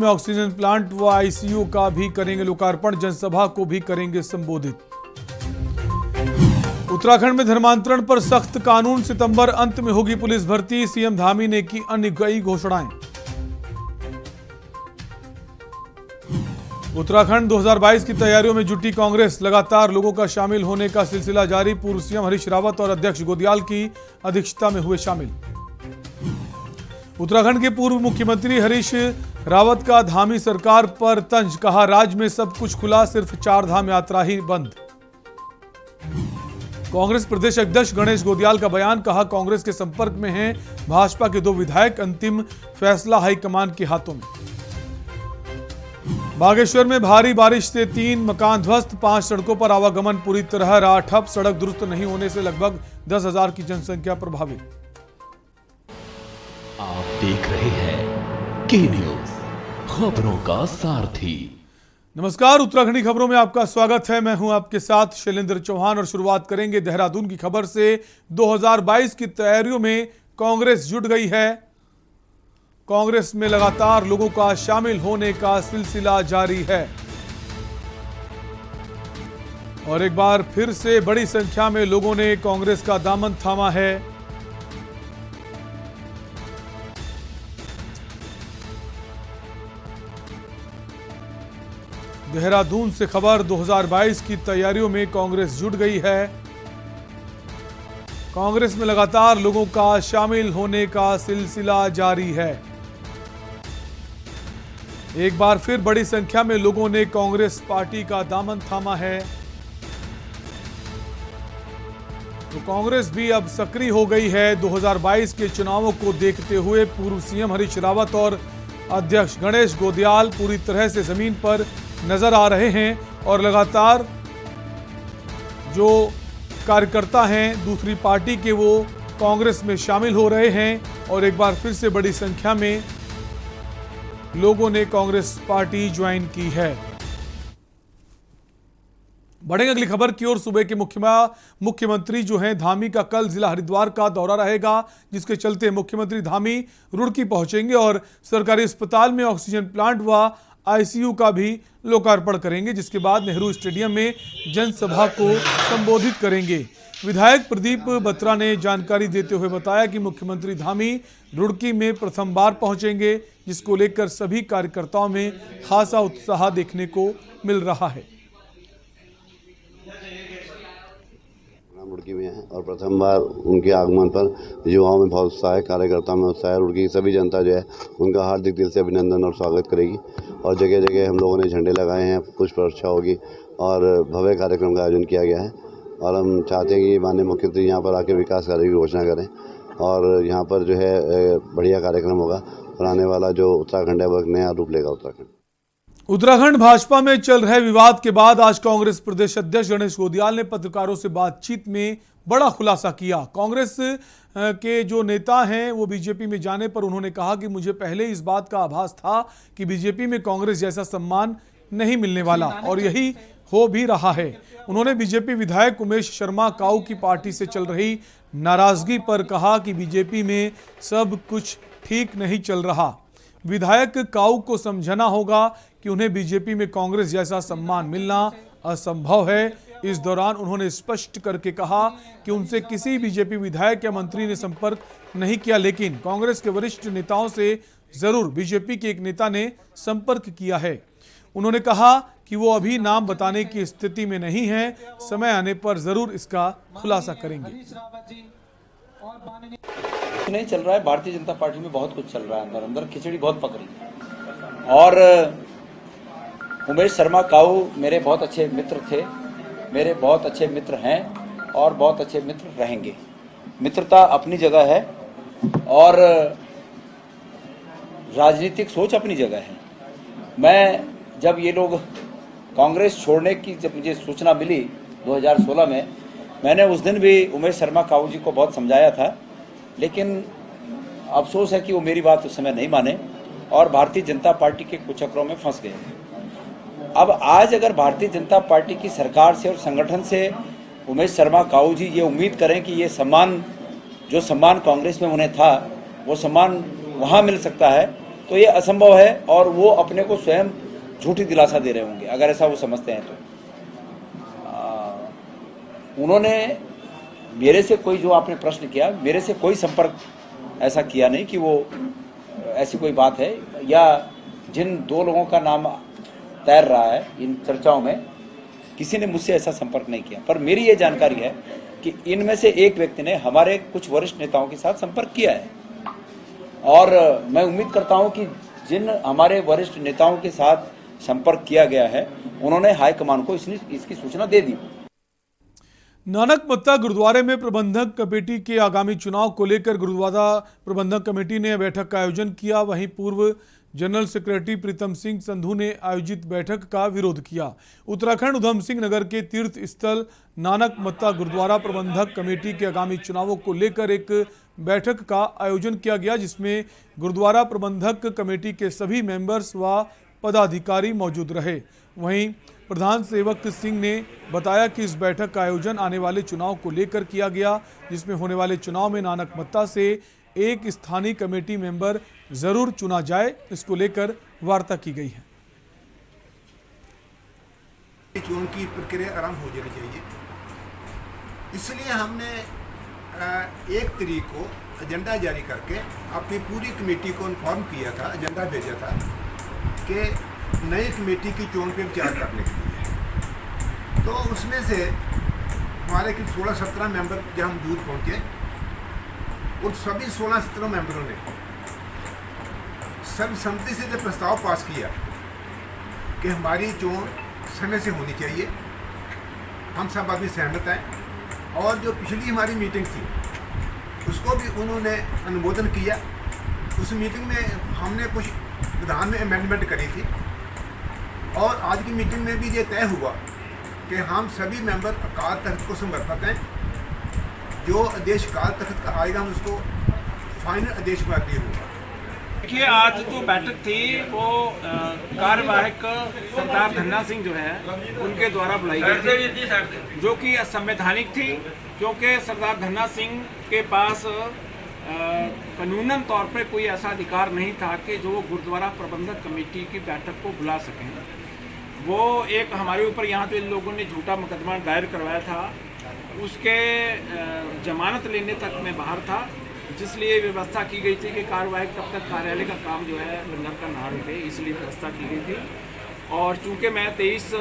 में oxygen plant व ICU का भी करेंगे लोकार्पण, जनसभा को भी करेंगे संबोधित। उत्तराखंड में धर्मांतरण पर सख्त कानून, सितंबर अंत में होगी पुलिस भर्ती, सीएम धामी ने की अन्य कई घोषणाएं। उत्तराखंड 2022 की तैयारियों में जुटी कांग्रेस, लगातार लोगों का शामिल होने का सिलसिला जारी, पूर्व सीएम हरीश रावत और अध्यक्ष गोदियाल की अध्यक्षता में हुए शामिल। उत्तराखंड के पूर्व मुख्यमंत्री हरीश रावत का धामी सरकार पर तंज, कहा राज्य में सब कुछ खुला, सिर्फ 4 धाम यात्रा ही बंद। कांग्रेस प्रदेश अध्यक्ष गणेश गोदियाल का बयान, कहा कांग्रेस के संपर्क में हैं भाजपा के 2 विधायक, अंतिम फैसला हाईकमान के हाथों में। बागेश्वर में भारी बारिश से 3 मकान ध्वस्त, 5 सड़कों पर आवागमन पूरी तरह रहा ठप, सड़क दुरुस्त नहीं होने से लगभग 10,000 की जनसंख्या प्रभावित। आप देख रहे हैं के न्यूज, खबरों का सारथी। नमस्कार, उत्तराखंडी खबरों में आपका स्वागत है। मैं हूं आपके साथ शैलेंद्र चौहान और शुरुआत करेंगे देहरादून की खबर से। 2022 की तैयारियों में कांग्रेस जुट गई है। कांग्रेस में लगातार लोगों का शामिल होने का सिलसिला जारी है और एक बार फिर से बड़ी संख्या में लोगों ने कांग्रेस का दामन थामा है। देहरादून से खबर, 2022 की तैयारियों में कांग्रेस जुट गई है। कांग्रेस में लगातार लोगों का शामिल होने का सिलसिला जारी है। एक बार फिर बड़ी संख्या में लोगों ने कांग्रेस पार्टी का दामन थामा है। तो कांग्रेस भी अब सक्रिय हो गई है। 2022 के चुनावों को देखते हुए पूर्व सीएम हरीश रावत और अध्यक्ष गणेश गोदियाल पूरी तरह से जमीन पर नजर आ रहे हैं और लगातार जो कार्यकर्ता हैं दूसरी पार्टी के, वो कांग्रेस में शामिल हो रहे हैं और एक बार फिर से बड़ी संख्या में लोगों ने कांग्रेस पार्टी ज्वाइन की है। बढ़ेंगे अगली खबर की ओर। सूबे के मुख्यमंत्री जो हैं धामी का कल जिला हरिद्वार का दौरा रहेगा, जिसके चलते मुख्यमंत्री धामी रुड़की पहुंचेंगे और सरकारी अस्पताल में ऑक्सीजन प्लांट व आईसीयू का भी लोकार्पण करेंगे, जिसके बाद नेहरू स्टेडियम में जनसभा को संबोधित करेंगे। विधायक प्रदीप बत्रा ने जानकारी देते हुए बताया कि मुख्यमंत्री धामी रुड़की में प्रथम बार पहुंचेंगे, जिसको लेकर सभी कार्यकर्ताओं में खासा उत्साह देखने को मिल रहा है। रुड़की में है और प्रथम बार उनके आगमन पर युवाओं में बहुत उत्साह है, कार्यकर्ताओं में उत्साह है। रुड़की की सभी जनता जो है उनका हार्दिक दिल से अभिनंदन और स्वागत करेगी और जगह जगह हम लोगों ने झंडे लगाए हैं, पुष्प वर्षा होगी और भव्य कार्यक्रम का आयोजन किया गया है। और हम चाहते हैं कि माननीय मुख्यमंत्री यहाँ पर आकर विकास कार्य की घोषणा करें और यहाँ पर जो है बढ़िया कार्यक्रम होगा और आने वाला जो उत्तराखंड है वह नया रूप लेगा। उत्तराखंड भाजपा में चल रहे विवाद के बाद आज कांग्रेस प्रदेश अध्यक्ष गणेश गोदियाल ने पत्रकारों से बातचीत में बड़ा खुलासा किया। कांग्रेस के जो नेता हैं वो बीजेपी में जाने पर उन्होंने कहा कि मुझे पहले इस बात का आभास था कि बीजेपी में कांग्रेस जैसा सम्मान नहीं मिलने वाला और यही हो भी रहा है। उन्होंने बीजेपी विधायक उमेश शर्मा काऊ की पार्टी से चल रही नाराजगी पर कहा कि बीजेपी में सब कुछ ठीक नहीं चल रहा। विधायक काऊ को समझना होगा कि उन्हें बीजेपी में कांग्रेस जैसा सम्मान मिलना असंभव है। इस दौरान उन्होंने स्पष्ट करके कहा कि उनसे किसी बीजेपी विधायक या मंत्री ने संपर्क नहीं किया, लेकिन कांग्रेस के वरिष्ठ नेताओं से जरूर बीजेपी के एक नेता ने संपर्क किया है। उन्होंने कहा कि वो अभी नाम बताने की स्थिति में नहीं है, समय आने पर जरूर इसका खुलासा करेंगे। नहीं चल रहा है, भारतीय जनता पार्टी में बहुत कुछ चल रहा है, अंदर अंदर खिचड़ी बहुत पक रही है। और उमेश शर्मा काऊ मेरे बहुत अच्छे मित्र थे, मेरे बहुत अच्छे मित्र हैं और बहुत अच्छे मित्र रहेंगे। मित्रता अपनी जगह है और राजनीतिक सोच अपनी जगह है। मैं जब ये लोग कांग्रेस छोड़ने की जब मुझे सूचना मिली 2016 में, मैंने उस दिन भी उमेश शर्मा काऊ जी को बहुत समझाया था, लेकिन अफसोस है कि वो मेरी बात उस समय नहीं माने और भारतीय जनता पार्टी के कुचक्रों में फंस गए। अब आज अगर भारतीय जनता पार्टी की सरकार से और संगठन से उमेश शर्मा काऊ जी ये उम्मीद करें कि ये सम्मान, जो सम्मान कांग्रेस में उन्हें था, वो सम्मान वहाँ मिल सकता है, तो ये असंभव है और वो अपने को स्वयं झूठी दिलासा दे रहे होंगे अगर ऐसा वो समझते हैं तो। उन्होंने मेरे से कोई, जो आपने प्रश्न किया, मेरे से कोई संपर्क ऐसा किया नहीं कि वो ऐसी कोई बात है, या जिन दो लोगों का नाम तैर रहा है इन चर्चाओं में, किसी ने मुझसे ऐसा संपर्क नहीं किया। पर मेरी ये जानकारी है कि इनमें से एक व्यक्ति ने हमारे कुछ वरिष्ठ नेताओं के साथ संपर्क किया है, और मैं उम्मीद करता हूं कि जिन हमारे वरिष्ठ नेताओं के साथ संपर्क किया गया है उन्होंने हाईकमान को इसकी सूचना दे दी। नानक मत्ता गुरुद्वारे में प्रबंधक कमेटी के आगामी चुनाव को लेकर गुरुद्वारा प्रबंधक कमेटी ने बैठक का आयोजन किया। वहीं पूर्व जनरल सेक्रेटरी प्रीतम सिंह संधू ने आयोजित बैठक का विरोध किया। उत्तराखंड उधम सिंह नगर के तीर्थ स्थल नानक मत्ता गुरुद्वारा प्रबंधक कमेटी के आगामी चुनावों को लेकर एक बैठक का आयोजन किया गया, जिसमें गुरुद्वारा प्रबंधक कमेटी के सभी मेंबर्स व पदाधिकारी मौजूद रहे। वहीं प्रधान सेवक सिंह ने बताया कि इस बैठक का आयोजन आने वाले चुनाव को लेकर किया गया, जिसमें होने वाले चुनाव में नानक मत्ता से एक स्थानीय कमेटी मेंबर जरूर चुना जाए, इसको लेकर वार्ता की गई है। चुनाव की प्रक्रिया आरंभ हो जानी चाहिए, इसलिए हमने 1 तारीख को एजेंडा जारी करके अपनी पूरी कमेटी को इन्फॉर्म किया था, एजेंडा भेजा था कि नई कमेटी की चुनाव पर विचार करने के लिए। तो उसमें से हमारे कुछ 16-17 मेंबर जब हम दूर पहुँचे, उन सभी 16-17 मेंबरों ने सर्वसम्मति से जब प्रस्ताव पास किया कि हमारी चोन समय से होनी चाहिए, हम सब आदमी सहमत हैं। और जो पिछली हमारी मीटिंग थी उसको भी उन्होंने अनुमोदन किया। उस मीटिंग में हमने कुछ विधान में अमेंडमेंट करी थी, और आज की मीटिंग में भी ये तय हुआ कि हम सभी मेंबर अकाल तख्त को समर्पित हैं। जो आदेश काल तख्त का आएगा हम उसको फाइनल आदेश में अग्री होगा। देखिए, आज जो बैठक थी वो कार्यवाहक सरदार धन्ना सिंह जो है उनके द्वारा बुलाई गई थी, जो कि असंवैधानिक थी, क्योंकि सरदार धन्ना सिंह के पास कानूनन तौर पे कोई ऐसा अधिकार नहीं था कि जो गुरुद्वारा प्रबंधक कमेटी की बैठक को बुला सकें। वो एक हमारे ऊपर यहाँ तो इन लोगों ने झूठा मुकदमा दायर करवाया था, उसके जमानत लेने तक मैं बाहर था, जिसलिए व्यवस्था की गई थी कि कार्यवाही तब तक कार्यालय का काम जो है लंगर का ना रुके, इसलिए व्यवस्था की गई थी। और चूंकि मैं 23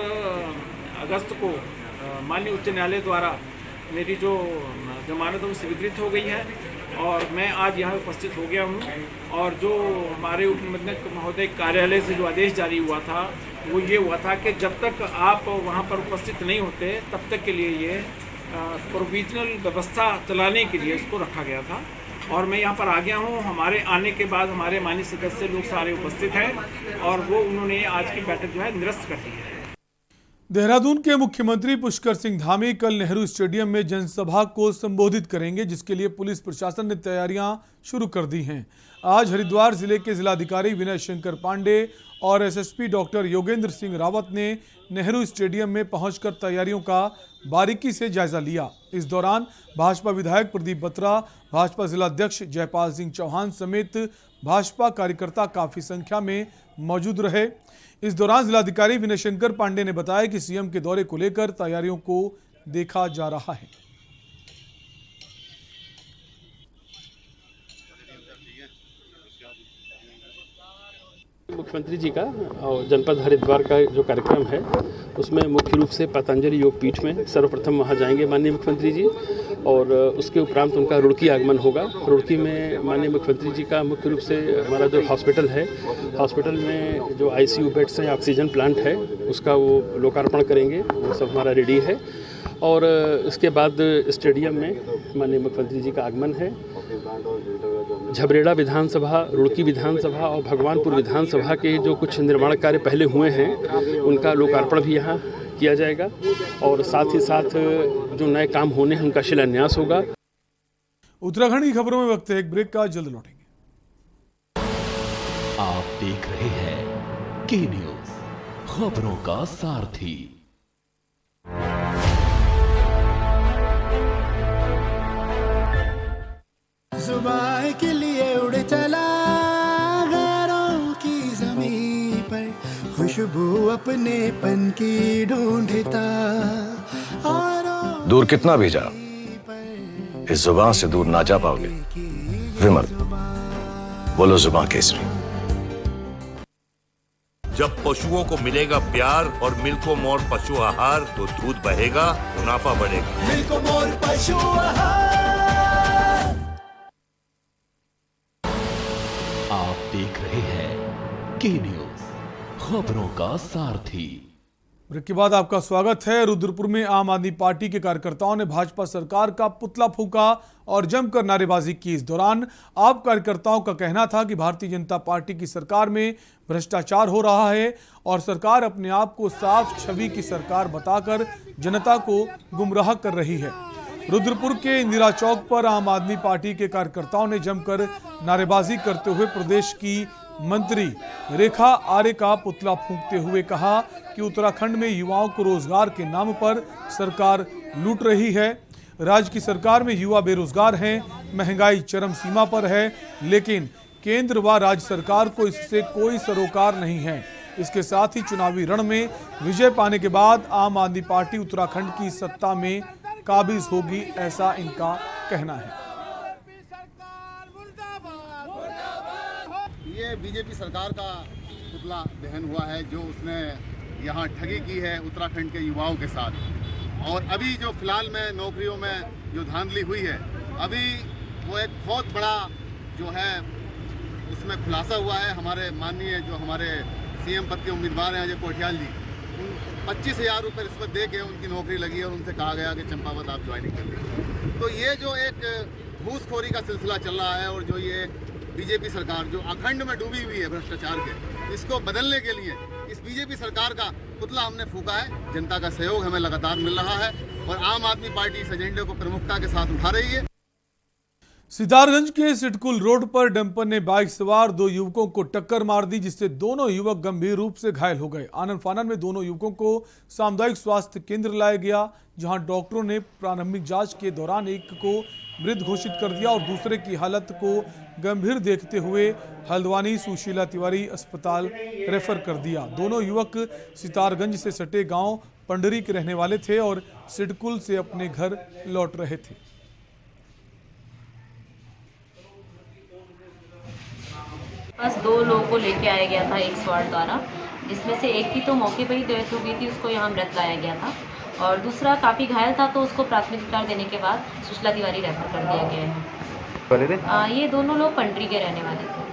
अगस्त को माननीय उच्च न्यायालय द्वारा मेरी जो जमानत वो स्वीकृत हो गई है और मैं आज यहाँ उपस्थित हो गया हूँ, और जो हमारे उप निबंधक महोदय कार्यालय से जो आदेश जारी हुआ था वो ये हुआ था कि जब तक आप वहाँ पर उपस्थित नहीं होते तब तक के लिए ये प्रोविजनल व्यवस्था चलाने के लिए इसको रखा गया था। और मैं यहाँ पर आ गया हूँ। हमारे आने के बाद हमारे माननीय सदस्य लोग सारे उपस्थित हैं और वो उन्होंने आज की बैठक जो है निरस्त कर दी है। देहरादून के मुख्यमंत्री पुष्कर सिंह धामी कल नेहरू स्टेडियम में जनसभा को संबोधित करेंगे, जिसके लिए पुलिस प्रशासन ने तैयारियां शुरू कर दी हैं। आज हरिद्वार जिले के जिलाधिकारी विनय शंकर पांडे और एसएसपी डॉक्टर योगेंद्र सिंह रावत ने नेहरू स्टेडियम में पहुंचकर तैयारियों का बारीकी से जायजा लिया। इस दौरान भाजपा विधायक प्रदीप बत्रा, भाजपा जिलाध्यक्ष जयपाल सिंह चौहान समेत भाजपा कार्यकर्ता काफी संख्या में मौजूद रहे। इस दौरान जिलाधिकारी विनय शंकर पांडे ने बताया कि सीएम के दौरे को लेकर तैयारियों को देखा जा रहा है। मुख्यमंत्री जी का और जनपद हरिद्वार का जो कार्यक्रम है उसमें मुख्य रूप से पतंजलि योग पीठ में सर्वप्रथम वहाँ जाएंगे माननीय मुख्यमंत्री जी, और उसके उपरांत उनका रुड़की आगमन होगा। रुड़की में माननीय मुख्यमंत्री जी का मुख्य रूप से हमारा जो हॉस्पिटल है, हॉस्पिटल में जो आईसीयू बेड्स हैं, ऑक्सीजन प्लांट है, उसका वो लोकार्पण करेंगे। वो सब हमारा रेडी है। और इसके बाद स्टेडियम में माननीय मुख्यमंत्री जी का आगमन है। झबरेड़ा विधानसभा, रुड़की विधानसभा और भगवानपुर विधानसभा के जो कुछ निर्माण कार्य पहले हुए हैं उनका लोकार्पण भी यहाँ किया जाएगा, और साथ ही साथ जो नए काम होने हैं उनका शिलान्यास होगा। उत्तराखंड की खबरों में वक्त है एक ब्रेक का, जल्द लौटेंगे। आप देख रहे हैं के न्यूज, खबरों का सारथी। सुबह के लिए उड़ चला, गैरों खुशबू अपनेपन की ढूंढता दूर कितना भी जा, इस जुबान से दूर ना जा पाओगे। विमल, बोलो जुबान केसरी। जब पशुओं को मिलेगा प्यार और मिल्को मोर पशु आहार तो दूध बहेगा, मुनाफा बढ़ेगा। मिल्को मोर पशु आहार। आप देख रहे हैं के न्यूज, खबरों का सारथी। ब्रेक के बाद आपका स्वागत है। रुद्रपुर में आम आदमी पार्टी के कार्यकर्ताओं ने भाजपा सरकार का पुतला फूंका और जमकर नारेबाजी की। इस दौरान आप कार्यकर्ताओं का कहना था कि भारतीय जनता पार्टी की सरकार में भ्रष्टाचार हो रहा है और सरकार अपने आप को साफ छवि की सरकार बताकर जनता को गुमराह कर रही है। रुद्रपुर के इंदिरा चौक पर आम आदमी पार्टी के कार्यकर्ताओं ने जमकर नारेबाजी करते हुए प्रदेश की मंत्री रेखा आर्य का पुतला फूंकते हुए कहा कि उत्तराखंड में युवाओं को रोजगार के नाम पर सरकार लूट रही है। राज्य की सरकार में युवा बेरोजगार हैं, महंगाई चरम सीमा पर है, लेकिन केंद्र व राज्य सरकार को इससे कोई सरोकार नहीं है। इसके साथ ही चुनावी रण में विजय पाने के बाद आम आदमी पार्टी उत्तराखंड की सत्ता में काबिज होगी, ऐसा इनका कहना है। ये बीजेपी सरकार का पुतला दहन हुआ है जो उसने यहाँ ठगी की है उत्तराखंड के युवाओं के साथ। और अभी जो फिलहाल में नौकरियों में जो धांधली हुई है, अभी वो एक बहुत बड़ा जो है उसमें खुलासा हुआ है। हमारे माननीय जो हमारे सीएम पद के उम्मीदवार हैं अजय कोठियाल जी, 25,000 रुपये रिश्वत दे के उनकी नौकरी लगी और उनसे कहा गया कि चंपावत आप ज्वाइनिंग कर लीजिए। तो ये जो एक घूसखोरी का सिलसिला चल रहा है और जो ये बीजेपी सरकार जो अखंड में डूबी हुई है भ्रष्टाचार के, इसको बदलने के लिए इस बीजेपी सरकार का पुतला हमने फूंका है। जनता का सहयोग हमें लगातार मिल रहा है और आम आदमी पार्टी इस एजेंडे को प्रमुखता के साथ उठा रही है। सितारगंज के सिटकुल रोड पर डंपर ने बाइक सवार 2 युवकों को टक्कर मार दी, जिससे दोनों युवक गंभीर रूप से घायल हो गए। आनन फानन में दोनों युवकों को सामुदायिक स्वास्थ्य केंद्र लाया गया, जहां डॉक्टरों ने प्रारंभिक जांच के दौरान एक को मृत घोषित कर दिया और दूसरे की हालत को गंभीर देखते हुए हल्द्वानी सुशीला तिवारी अस्पताल रेफर कर दिया। दोनों युवक सितारगंज से सटे गांव पंडरी के रहने वाले थे और सिडकुल से अपने घर लौट रहे थे। बस 2 लोगों को लेके आया गया था एक स्वाड द्वारा, जिसमें से एक की तो मौके पर ही डेथ हो गई थी, उसको यहाँ मृत लाया गया था, और दूसरा काफ़ी घायल था तो उसको प्राथमिक उपचार देने के बाद सुशीला तिवारी रेफर कर दिया गया है। ये दोनों लोग पंडरी के रहने वाले थे।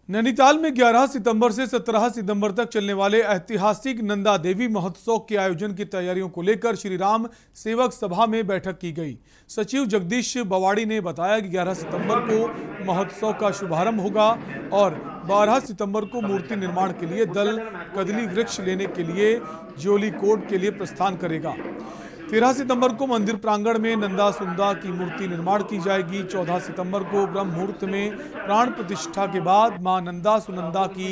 नैनीताल में 11 सितंबर से 17 सितंबर तक चलने वाले ऐतिहासिक नंदा देवी महोत्सव के आयोजन की तैयारियों को लेकर श्री राम सेवक सभा में बैठक की गई। सचिव जगदीश बवाड़ी ने बताया कि 11 सितंबर को महोत्सव का शुभारंभ होगा और 12 सितंबर को मूर्ति निर्माण के लिए दल कदली वृक्ष लेने के लिए ज्योली कोट के लिए प्रस्थान करेगा। 13 सितंबर को मंदिर प्रांगण में नंदा सुंदा की मूर्ति निर्माण की जाएगी। 14 सितंबर को ब्रह्म मुहूर्त में प्राण प्रतिष्ठा के बाद मां नंदा सुनंदा की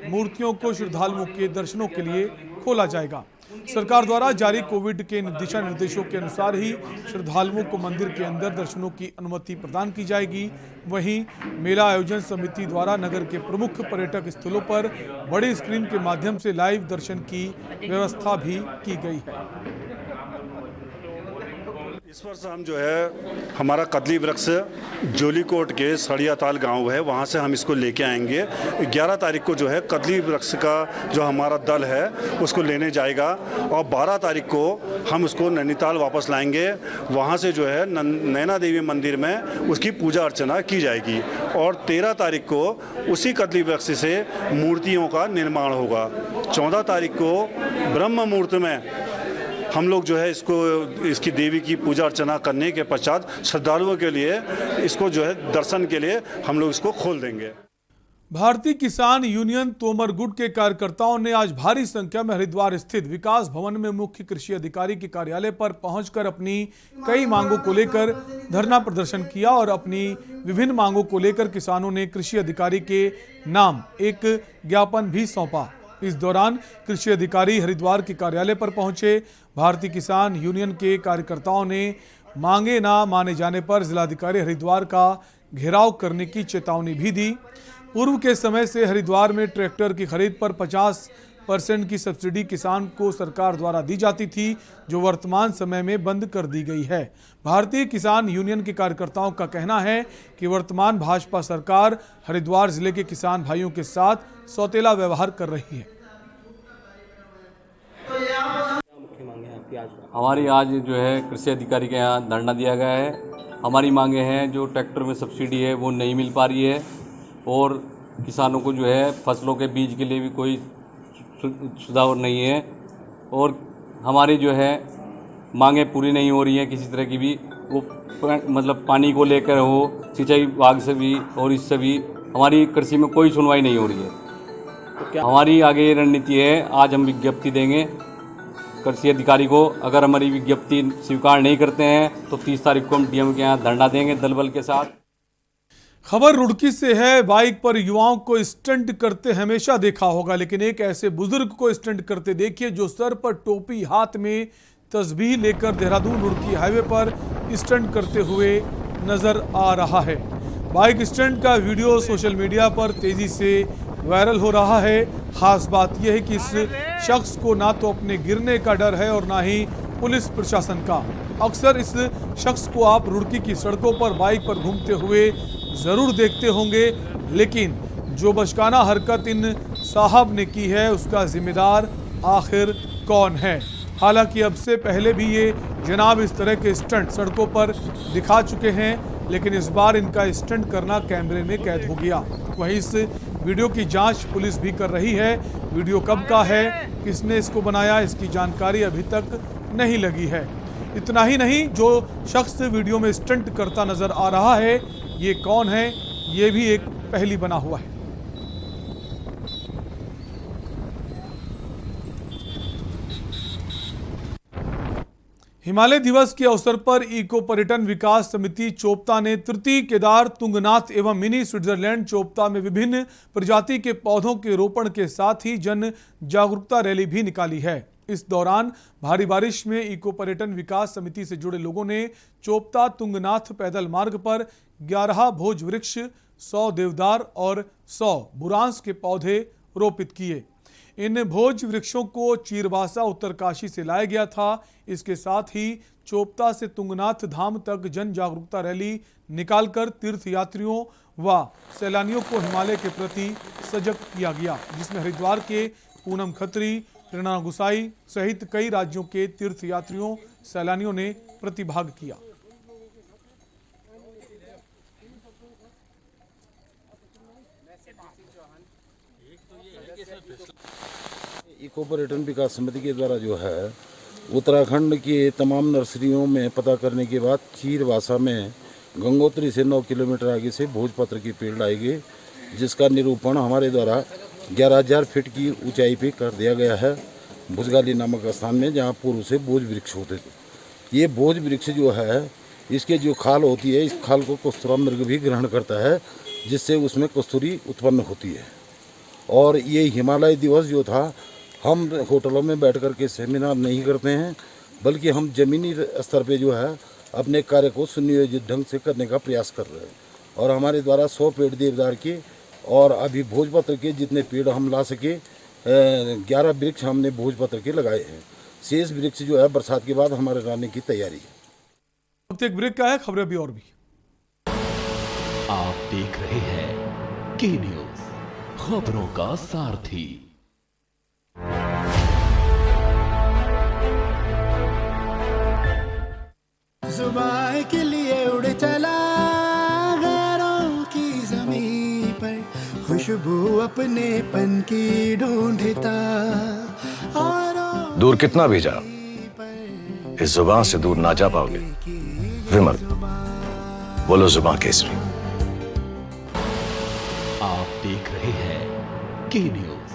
मूर्तियों को श्रद्धालुओं के दर्शनों के लिए खोला जाएगा। सरकार द्वारा जारी कोविड के दिशा निर्देशों के अनुसार ही श्रद्धालुओं को मंदिर के अंदर दर्शनों की अनुमति प्रदान की जाएगी। वहीं मेला आयोजन समिति द्वारा नगर के प्रमुख पर्यटक स्थलों पर बड़े स्क्रीन के माध्यम से लाइव दर्शन की व्यवस्था भी की गई है। इस वर्ष हम जो है हमारा कदली वृक्ष जोलीकोट के सड़ियाताल गांव है, वहां से हम इसको लेके आएंगे। 11 तारीख को जो है कदली वृक्ष का जो हमारा दल है उसको लेने जाएगा और 12 तारीख को हम उसको नैनीताल वापस लाएंगे। वहां से जो है नैना देवी मंदिर में उसकी पूजा अर्चना की जाएगी और 13 तारीख को उसी कदली वृक्ष से मूर्तियों का निर्माण होगा। 14 तारीख को ब्रह्म मुहूर्त में हम लोग जो है इसकी देवी की पूजा अर्चना करने के पश्चात श्रद्धालुओं के लिए इसको जो है दर्शन के लिए हम लोग इसको खोल देंगे। भारतीय किसान यूनियन तोमर गुट के कार्यकर्ताओं ने आज भारी संख्या में हरिद्वार स्थित विकास भवन में मुख्य कृषि अधिकारी के कार्यालय पर पहुंचकर अपनी कई मांगों को लेकर धरना प्रदर्शन किया और अपनी विभिन्न मांगों को लेकर किसानों ने कृषि अधिकारी के नाम एक ज्ञापन भी सौंपा। इस दौरान कृषि अधिकारी हरिद्वार के कार्यालय पर पहुंचे। भारतीय किसान यूनियन के कार्यकर्ताओं ने मांगे ना माने जाने पर जिलाधिकारी हरिद्वार का घेराव करने की चेतावनी भी दी। पूर्व के समय से हरिद्वार में ट्रैक्टर की खरीद पर 50% की सब्सिडी किसान को सरकार द्वारा दी जाती थी, जो वर्तमान समय में बंद कर दी गई है। भारतीय किसान यूनियन के कार्यकर्ताओं का कहना है कि वर्तमान भाजपा सरकार हरिद्वार जिले के किसान भाइयों के साथ सौतेला व्यवहार कर रही है। हमारी आज जो है कृषि अधिकारी के यहाँ धरना दिया गया है। हमारी मांगे हैं, जो ट्रैक्टर में सब्सिडी है वो नहीं मिल पा रही है, और किसानों को जो है फसलों के बीज के लिए भी कोई सुधार नहीं है, और हमारी जो है मांगे पूरी नहीं हो रही है किसी तरह की भी। वो मतलब पानी को लेकर हो, सिंचाई विभाग से भी और इससे भी हमारी कृषि में कोई सुनवाई नहीं हो रही है। तो क्या हमारी आगे ये रणनीति है, आज हम विज्ञप्ति देंगे कृषि अधिकारी को। अगर हमारी विज्ञप्ति स्वीकार नहीं करते हैं तो 30 तारीख को हम डीएम के यहाँ धरना देंगे दल बल के साथ। खबर रुड़की से है। बाइक पर युवाओं को स्टंट करते हमेशा देखा होगा, लेकिन एक ऐसे बुजुर्ग को स्टंट करते देखिए जो सर पर टोपी, हाथ में तस्बीह लेकर देहरादून रुड़की हाईवे पर स्टंट करते हुए नजर आ रहा है। बाइक स्टंट का वीडियो सोशल मीडिया पर तेजी से वायरल हो रहा है। खास बात यह है कि इस शख्स को ना तो अपने गिरने का डर है और ना ही पुलिस प्रशासन का। अक्सर इस शख्स को आप रुड़की की सड़कों पर बाइक पर घूमते हुए जरूर देखते होंगे, लेकिन जो बचकाना हरकत इन साहब ने की है उसका जिम्मेदार आखिर कौन है। हालांकि अब से पहले भी ये जनाब इस तरह के स्टंट सड़कों पर दिखा चुके हैं, लेकिन इस बार इनका स्टंट करना कैमरे में कैद हो गया। वहीं इस वीडियो की जांच पुलिस भी कर रही है। वीडियो कब का है, किसने इसको बनाया, इसकी जानकारी अभी तक नहीं लगी है। इतना ही नहीं, जो शख्स वीडियो में स्टंट करता नजर आ रहा है ये कौन है, ये भी एक पहेली बना हुआ है। हिमालय दिवस के अवसर पर इको पर्यटन विकास समिति चोपता ने तृतीय केदार, तुंगनाथ एवं मिनी स्विट्जरलैंड चोपता में विभिन्न प्रजाति के पौधों के रोपण के साथ ही जन जागरूकता रैली भी निकाली है। इस दौरान भारी बारिश में इको पर्यटन विकास समिति से जुड़े लोगों ने चोपता तुंगनाथ पैदल मार्ग पर 11 भोज वृक्ष, 100 देवदार और 100 बुरांस के पौधे रोपित किए। इन भोज वृक्षों को चीरवासा उत्तरकाशी से लाया गया था। इसके साथ ही चोपता से तुंगनाथ धाम तक जन जागरूकता रैली निकालकर तीर्थ यात्रियों व सैलानियों को हिमालय के प्रति सजग किया गया, जिसमें हरिद्वार के पूनम खत्री, प्रेरणा गुसाई सहित कई राज्यों के तीर्थ यात्रियों, सैलानियों ने प्रतिभाग किया। इको पर्यटन विकास समिति के द्वारा जो है उत्तराखंड के तमाम नर्सरियों में पता करने के बाद चीरवासा में गंगोत्री से 9 किलोमीटर आगे से भोजपत्र के पेड़ लाए गए, जिसका निरूपण हमारे द्वारा 11,000 फीट की ऊंचाई पे कर दिया गया है भुजगाली नामक स्थान में, जहां पूर्व से भोज वृक्ष होते थे। ये भोज वृक्ष जो है, इसके जो खाल होती है, इस खाल को कस्तूरा मृग भी ग्रहण करता है, जिससे उसमें कस्तूरी उत्पन्न होती है। और ये हिमालय दिवस जो था, हम होटलों में बैठ कर के सेमिनार नहीं करते हैं, बल्कि हम ज़मीनी स्तर पे जो है अपने कार्य को सुनियोजित ढंग से करने का प्रयास कर रहे हैं। और हमारे द्वारा 100 पेड़ देवदार के और अभी भोजपत्र के जितने पेड़ हम ला सके 11 वृक्ष हमने भोजपत्र के लगाए हैं। शेष वृक्ष जो है बरसात के बाद हमारे लाने की तैयारी है। अब तक ब्रेक का है, खबरें भी और भी। आप देख रहे हैं के न्यूज़, खबरों का सारथी। जुबान के लिए उड़ चला गैरों की ज़मीं पर, खुशबू अपने पन की ढूंढता। और दूर कितना भी जाओ, इस जुबान से दूर ना जा पाओगे। विमर्द, बोलो जुबान केसरी। आप देख रहे हैं के न्यूज़,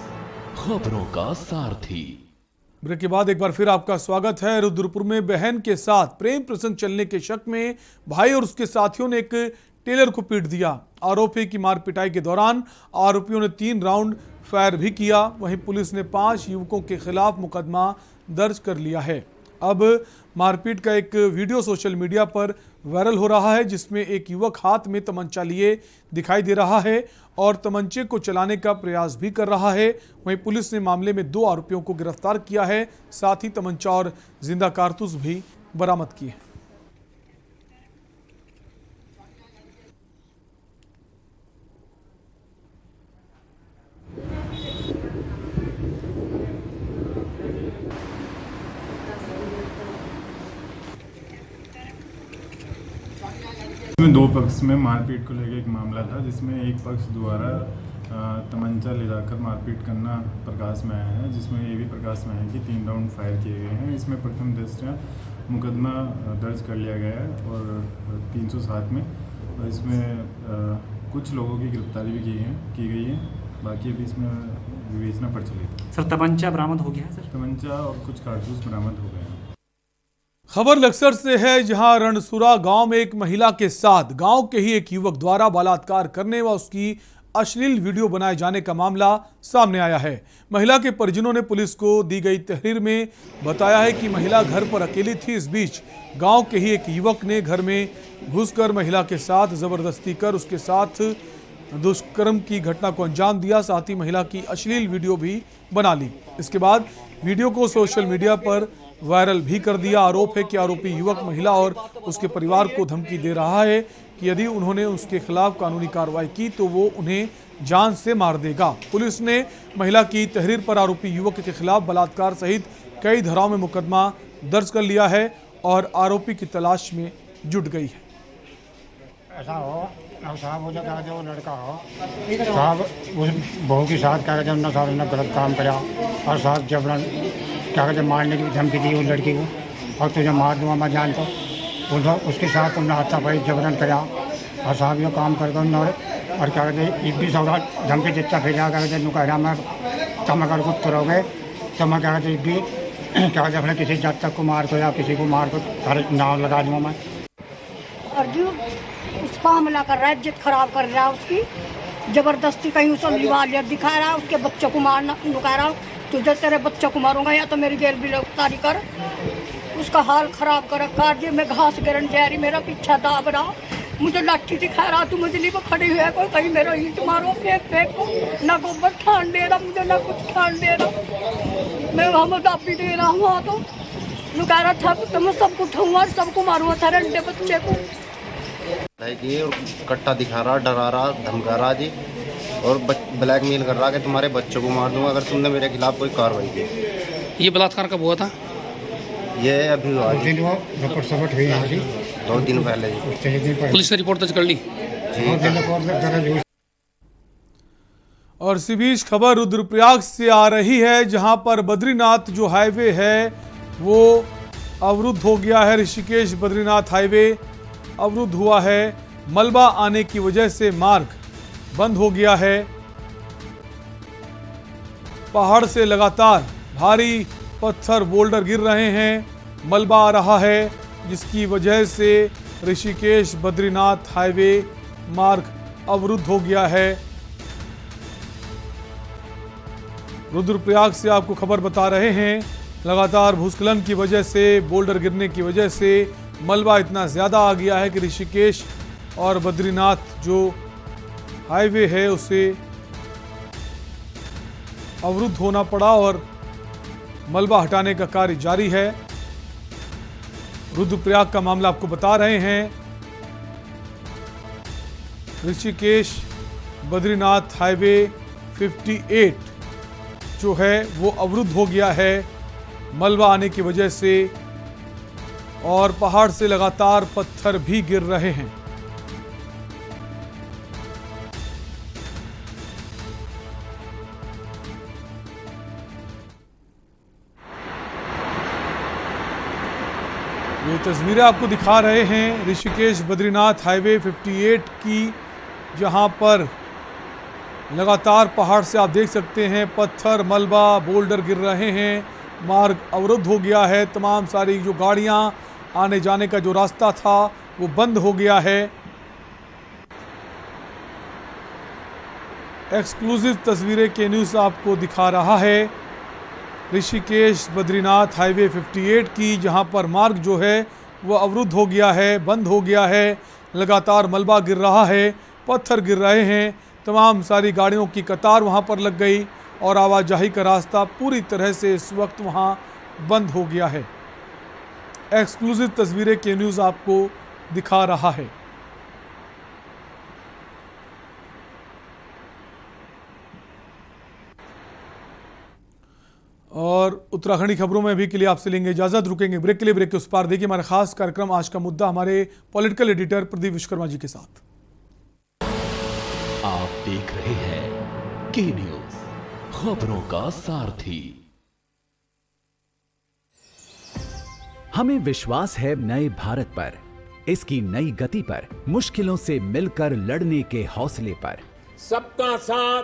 खबरों का सारथी। ब्रेक के बाद एक बार फिर आपका स्वागत है। रुद्रपुर में बहन के साथ प्रेम प्रसंग चलने के शक में भाई और उसके साथियों ने एक टेलर को पीट दिया। आरोपी की मार पिटाई के दौरान आरोपियों ने 3 राउंड फायर भी किया। वहीं पुलिस ने 5 युवकों के खिलाफ मुकदमा दर्ज कर लिया है। अब मारपीट का एक वीडियो सोशल मीडिया पर वायरल हो रहा है, जिसमें एक युवक हाथ में तमंचा लिए दिखाई दे रहा है और तमंचे को चलाने का प्रयास भी कर रहा है। वहीं पुलिस ने मामले में 2 आरोपियों को गिरफ्तार किया है, साथ ही तमंचा और जिंदा कारतूस भी बरामद किए हैं। इसमें 2 पक्ष में मारपीट को लेकर एक मामला था, जिसमें एक पक्ष द्वारा तमंचा ले जाकर मारपीट करना प्रकाश में आया है, जिसमें ये भी प्रकाश में आया कि 3 राउंड फायर किए गए हैं। इसमें प्रथम दृष्टया मुकदमा दर्ज कर लिया गया है और 307 में, और इसमें कुछ लोगों की गिरफ्तारी भी की गई है। बाकी अभी इसमें विवेचना प्रचलित है। सर तमंचा बरामद हो गया है? सर तमंचा और कुछ कारतूस बरामद हो गए हैं। खबर लक्सर से है, जहां रणसुरा गांव में एक महिला के साथ गांव के ही एक युवक द्वारा बलात्कार करने व उसकी अश्लील वीडियो बनाए जाने का मामला सामने आया है। महिला के परिजनों ने पुलिस को दी गई तहरीर में बताया है कि महिला घर पर अकेली थी। इस बीच गांव के ही एक युवक ने घर में घुसकर महिला के साथ जबरदस्ती कर उसके साथ दुष्कर्म की घटना को अंजाम दिया, साथ ही महिला की अश्लील वीडियो भी बना ली। इसके बाद वीडियो को सोशल मीडिया पर वायरल भी कर दिया। आरोप है कि आरोपी युवक महिला और उसके परिवार को धमकी दे रहा है कि यदि उन्होंने उसके खिलाफ कानूनी कार्रवाई की तो वो उन्हें जान से मार देगा। पुलिस ने महिला की तहरीर पर आरोपी युवक के खिलाफ बलात्कार सहित कई धाराओं में मुकदमा दर्ज कर लिया है और आरोपी की तलाश में जुट गई है। ऐसा हो साहब, वो जो क्या कहते वो लड़का हो साहब, उस बहू के साथ क्या कहते ना साहब ने गलत काम किया और साहब जबरन क्या कहते मारने की धमकी दी उस लड़की को, और तुझे मार दूंगा मैं जान को। उसके साथ तुमने हाथापाई जबरन कराया और साहब ये काम करके उन्होंने और क्या कहते 21 धमकी जितना भेजा क्या कहते कह रहा मैं तुम अगर कुछ करोगे तो मैं क्या कहते भी क्या कहते अपने किसी जात तक को मार को या किसी को मार को हर नाम लगा दूँगा मैं। और जो उसका हमला कर रहा है, इज्जत खराब कर रहा है उसकी, जबरदस्ती कहीं उसे लिवा दिखा रहा है, उसके बच्चों को मारना लुका रहा है। तुझे तेरे बच्चों को मारूंगा या तो मेरी जेल भी गिरफ्तारी कर। उसका हाल खराब कर रखा है। मैं घास गिरन जा रही, मेरा पीछा दाब रहा, मुझे लाठी दिखा रहा, तू मजली पर खड़ी हुई है, कोई कहीं मेरा ईंट मारो फेंक को, ना गोबर ठान दे रहा मुझे, ना कुछ ठान दे रहा। मैं वहाँ दाबी दे रहा हूँ, वहाँ तो लुका रहा था तो मैं सबको उठाऊंगा और सबको मारूंगा, तेरे अंडे बच्चे को। और कट्टा दिखा रहा, डरा रहा, धमका रहा जी, और ब्लैकमेल कर रहा कि तुम्हारे बच्चों को मार दूंगा अगर तुमने मेरे खिलाफ कोई कार्रवाई की। ये बलात्कार कब हुआ था? ये अभी हुआ जी, 2 दिन पहले जी। पुलिस ने रिपोर्ट दर्ज कर ली जी। और इसी बीच खबर रुद्रप्रयाग से आ रही है, जहां पर बद्रीनाथ जो हाईवे है वो अवरुद्ध हो गया है। ऋषिकेश बद्रीनाथ हाईवे अवरुद्ध हुआ है। मलबा आने की वजह से मार्ग बंद हो गया है। पहाड़ से लगातार भारी पत्थर बोल्डर गिर रहे हैं, मलबा आ रहा है, जिसकी वजह से ऋषिकेश बद्रीनाथ हाईवे मार्ग अवरुद्ध हो गया है। रुद्रप्रयाग से आपको खबर बता रहे हैं, लगातार भूस्खलन की वजह से, बोल्डर गिरने की वजह से मलबा इतना ज़्यादा आ गया है कि ऋषिकेश और बद्रीनाथ जो हाईवे है उसे अवरुद्ध होना पड़ा और मलबा हटाने का कार्य जारी है। रुद्रप्रयाग का मामला आपको बता रहे हैं। ऋषिकेश बद्रीनाथ हाईवे 58 जो है वो अवरुद्ध हो गया है मलबा आने की वजह से, और पहाड़ से लगातार पत्थर भी गिर रहे हैं। ये तस्वीरें आपको दिखा रहे हैं ऋषिकेश बद्रीनाथ हाईवे 58 की, जहां पर लगातार पहाड़ से आप देख सकते हैं पत्थर, मलबा, बोल्डर गिर रहे हैं। मार्ग अवरुद्ध हो गया है। तमाम सारी जो गाड़ियां आने जाने का जो रास्ता था वो बंद हो गया है। एक्सक्लूसिव तस्वीरें के न्यूज़ आपको दिखा रहा है। ऋषिकेश बद्रीनाथ हाईवे 58 की, जहां पर मार्ग जो है वो अवरुद्ध हो गया है, बंद हो गया है। लगातार मलबा गिर रहा है, पत्थर गिर रहे हैं, तमाम सारी गाड़ियों की कतार वहां पर लग गई और आवाजाही का रास्ता पूरी तरह से इस वक्त वहां बंद हो गया है। एक्सक्लूसिव तस्वीरें के न्यूज़ आपको दिखा रहा है। और उत्तराखंडी खबरों में भी के लिए आपसे लेंगे इजाजत, रुकेंगे ब्रेक के लिए। ब्रेक के उस पार देखिए हमारा खास कार्यक्रम आज का मुद्दा हमारे पॉलिटिकल एडिटर प्रदीप विश्वकर्मा जी के साथ। आप देख रहे हैं के न्यूज, खबरों का सारथी। हमें विश्वास है नए भारत पर, इसकी नई गति पर, मुश्किलों से मिलकर लड़ने के हौसले पर। सबका साथ,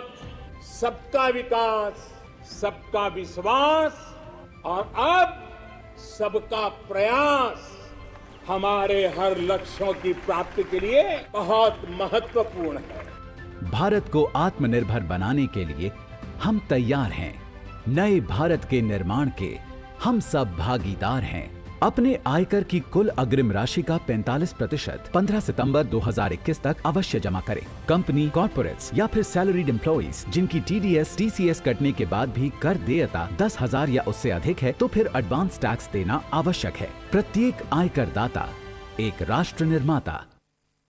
सबका विकास, सबका विश्वास और अब सबका प्रयास हमारे हर लक्ष्यों की प्राप्ति के लिए बहुत महत्वपूर्ण है। भारत को आत्मनिर्भर बनाने के लिए हम तैयार हैं। नए भारत के निर्माण के हम सब भागीदार हैं। अपने आयकर की कुल अग्रिम राशि का 45% 15 सितंबर 2021 तक अवश्य जमा करें। कंपनी, कॉर्पोरेट्स या फिर सैलरीड एम्प्लॉइज जिनकी TDS, TCS कटने के बाद भी कर देयता 10,000 या उससे अधिक है तो फिर एडवांस टैक्स देना आवश्यक है। प्रत्येक आयकर दाता एक राष्ट्र निर्माता।